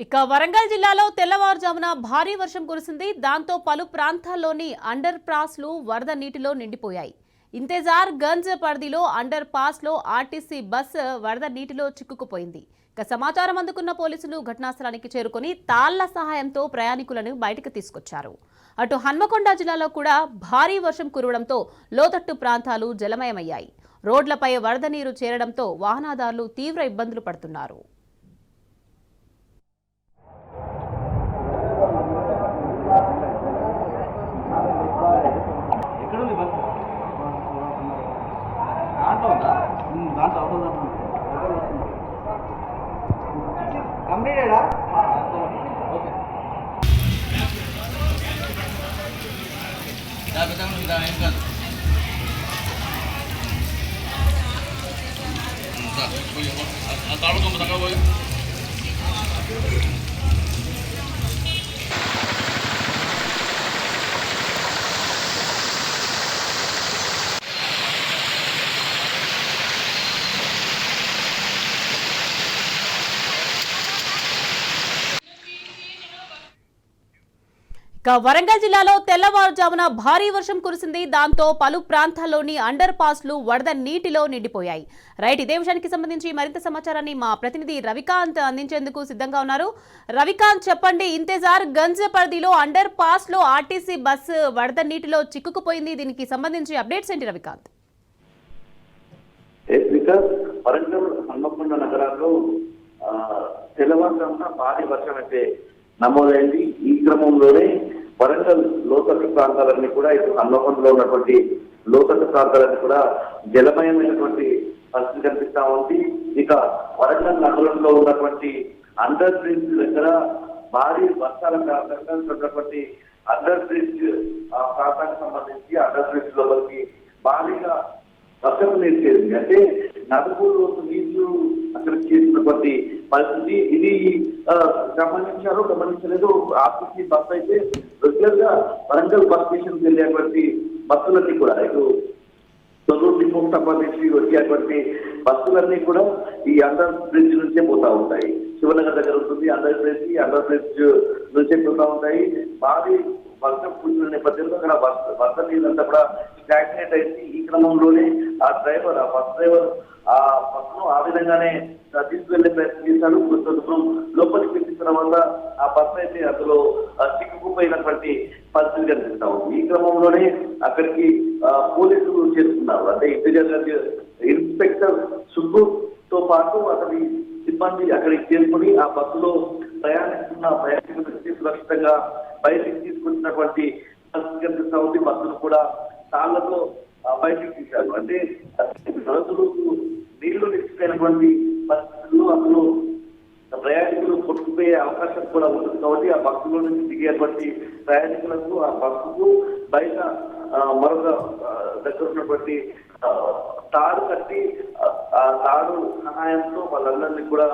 ఇక వరంగల్ జిల్లాలో తెల్లవారుజామున భారీ వర్షం కురిసింది. దాంతో పలు ప్రాంతాల్లోని అండర్ పాస్లు వరద నీటిలో నిండిపోయాయి. ఇంతేజార్ గంజ్ పరిధిలో అండర్ పాస్లో ఆర్టీసీ బస్ వరద నీటిలో చిక్కుకుపోయింది. ఇక సమాచారం అందుకున్న పోలీసులు ఘటనాస్థలానికి చేరుకుని తాళ్ల సహాయంతో ప్రయాణికులను బయటకు తీసుకొచ్చారు. అటు హన్మకొండ జిల్లాలో కూడా భారీ వర్షం కురవడంతో లోతట్టు ప్రాంతాలు జలమయమయ్యాయి. రోడ్లపై వరద నీరు చేరడంతో వాహనదారులు తీవ్ర ఇబ్బందులు పడుతున్నారు. వరంగల్ జిల్లాలో తెల్లవారుజామున భారీ వర్షం కురిసింది. దాంతో పలు ప్రాంతాల్లోని అండర్ పాస్లు వరద నీటిలో నిండిపోయాయి. రైట్, ఇదే విషయానికి సంబంధించి మరింత సమాచారాన్ని మా ప్రతినిధి రవికాంత్ అందించేందుకు సిద్ధంగా ఉన్నారు. రవికాంత్, చెప్పండి, ఇంతేజార్ గంజ్ పరిధిలో అండర్ పాస్ లో ఆర్టీసీ బస్సు వరద నీటిలో చిక్కుకుపోయింది. దీనికి సంబంధించి అప్డేట్స్ ఏంటి రవికాంత్? వరంగల్ హన్మకొండ నగరాల్లో తెల్లవారుజామున భారీ వర్షం అయితే నమోదైంది. ఈ క్రమంలోనే వరంగల్ లోతట్టు ప్రాంతాలన్నీ కూడా ఇటు హన్మకొండలో ఉన్నటువంటి లోతట్టు ప్రాంతాలన్నీ కూడా జలమయమైనటువంటి పరిస్థితి కనిపిస్తా ఉంది. ఇక వరంగల్ నగరంలో ఉన్నటువంటి అండర్ బ్రిడ్జ్ దగ్గర భారీ వర్షాల కారణంగా ఉన్నటువంటి అండర్ బ్రిడ్జ్ ప్రాంతానికి సంబంధించి అండర్ బ్రిడ్జ్ లోపలికి భారీగా వర్షం నీరు చేరింది. అంటే నదులు నీళ్లు అక్కడికి చేసినటువంటి పరిస్థితి. ఇది గమనించలేదు. ఆర్టీసీ బస్ అయితే రెగ్యులర్ గా వరంగల్ బస్ స్టేషన్ వెళ్ళేటువంటి బస్సులన్నీ కూడా ఇటు తొర్రూరు డిపోకు సంబంధించి వచ్చేటువంటి బస్సులన్నీ కూడా ఈ అండర్ బ్రిడ్జ్ నుంచే పోతా ఉంటాయి. శివనగర్ దగ్గర ఉంటుంది అండర్ బ్రిడ్జ్ నుంచే పోతా ఉంటాయి. భారీ వర్షం కురిసిన నేపథ్యంలో అక్కడ వరద నీళ్ళంతా కూడా స్టాగ్నేట్ అయింది. ఈ క్రమంలోనే ఆ బస్ డ్రైవర్ ఆ బస్సును ఆ విధంగానే తీసుకువెళ్లే ప్రయత్నం చేశాడు. కొంత దూరం లోపలికి పెట్టిన తర్వాత ఆ బస్సు అయితే అందులో చిక్కుకుపోయినటువంటి పరిస్థితి కనిపిస్తా ఉంది. ఈ క్రమంలోనే అక్కడికి పోలీసులు చేరుకున్నారు. అంటే ఇన్స్పెక్టర్ సుబ్బుతో పాటు అతని సిబ్బంది అక్కడికి చేరుకుని ఆ బస్సులో ప్రయాణిస్తున్న ప్రయాణికులు సురక్షితంగా బయటికి తీసుకొచ్చినటువంటి పరిస్థితి కనిపిస్తా ఉంది. బస్సును కూడా తాళ్లతో బయటికి తీశారు. అంటే రోజులకు నీళ్లు నిలిచిపోయినటువంటి పరిస్థితుల్లో అందులో ప్రయాణికులు కొట్టుకుపోయే అవకాశం కూడా ఉంటుంది. కాబట్టి ఆ బస్సులో నుంచి దిగేటువంటి ప్రయాణికులకు ఆ బస్సుకు బయట మరొక దగ్గర ఉన్నటువంటి తాడు కట్టి ఆ తాడు సహాయంతో వాళ్ళందరినీ కూడా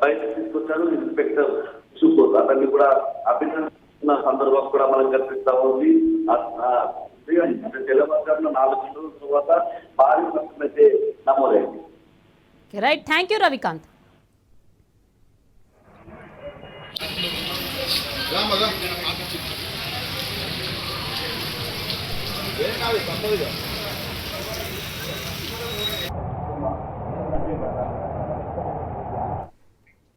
బయటకు తీసుకొచ్చారు ఇన్స్పెక్టర్ సుబ్బోత్. అతన్ని కూడా అభినందన సందర్భం కూడా మనకు కనిపిస్తా ఉంది. తెల్లవారుజామున 4 గంటల తర్వాత భారీ వర్షం అయితే నమోదైంది. Right, thank you Ravikant. ఏం కాదు